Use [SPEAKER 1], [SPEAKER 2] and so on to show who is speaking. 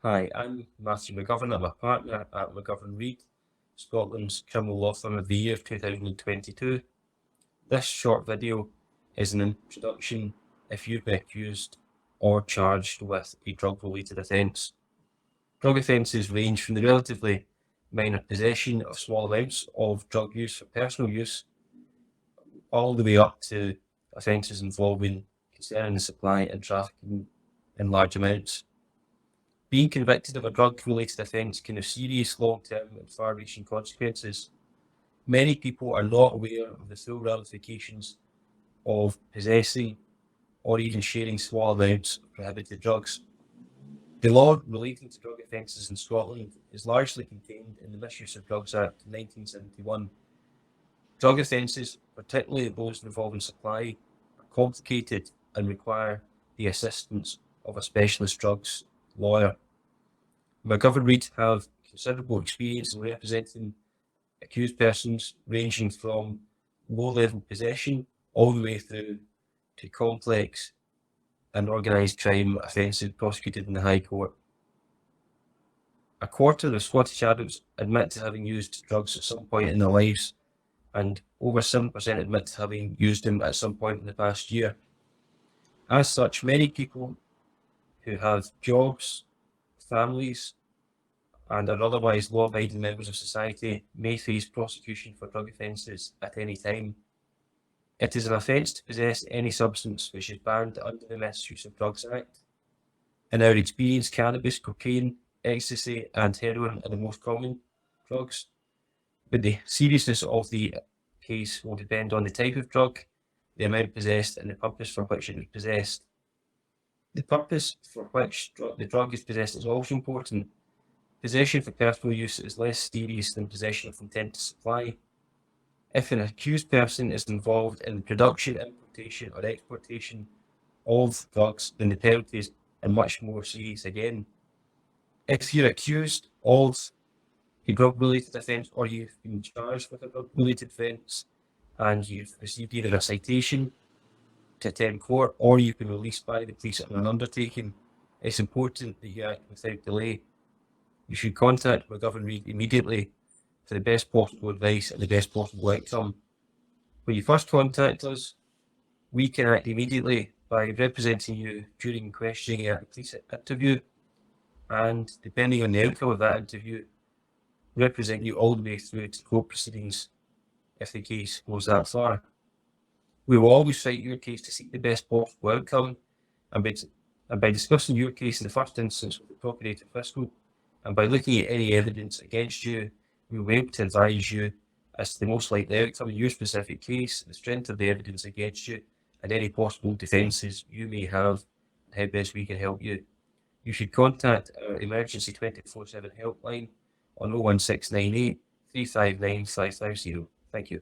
[SPEAKER 1] Hi, I'm Matthew McGovern. I'm a partner at McGovern Reid, Scotland's criminal law firm of the year of 2022. This short video is an introduction if you've been accused or charged with a drug-related offence. Drug offences range from the relatively minor possession of small amounts of drug use for personal use, all the way up to offences involving concerning the supply and trafficking in large amounts. Being convicted of a drug-related offence can have serious long-term and far-reaching consequences. Many people are not aware of the full ramifications of possessing or even sharing small amounts of prohibited drugs. The law relating to drug offences in Scotland is largely contained in the Misuse of Drugs Act 1971. Drug offences, particularly those involving supply, are complicated and require the assistance of a specialist drugs lawyer. McGovern Reid have considerable experience in representing accused persons ranging from low-level possession all the way through to complex and organised crime offences prosecuted in the High Court. A quarter of Scottish adults admit to having used drugs at some point in their lives, and over 7% admit to having used them at some point in the past year. As such, many people who have jobs, families, and are otherwise law-abiding members of society may face prosecution for drug offences at any time. It is an offence to possess any substance which is banned under the Misuse of Drugs Act. In our experience, cannabis, cocaine, ecstasy, and heroin are the most common drugs, but the seriousness of the case will depend on the type of drug, the amount possessed, and the purpose for which it is possessed. The purpose for which the drug is possessed is also important. Possession for personal use is less serious than possession with intent to supply. If an accused person is involved in the production, importation, or exportation of drugs, then the penalties are much more serious again. If you're accused of a drug-related offence or you've been charged with a drug-related offence and you've received either a citation to attend court or you've been released by the police on an undertaking, it's important that you act without delay. You should contact McGovern Reid immediately for the best possible advice and the best possible outcome. When you first contact us, we can act immediately by representing you during questioning at the police interview, and depending on the outcome of that interview, represent you all the way through to court proceedings if the case goes that far. We will always fight your case to seek the best possible outcome, and by discussing your case in the first instance with the Procurator Fiscal, and by looking at any evidence against you, we will be able to advise you as to the most likely outcome in your specific case, the strength of the evidence against you, and any possible defences you may have, and how best we can help you. You should contact our emergency 24/7 helpline on 01698 359 550. Thank you.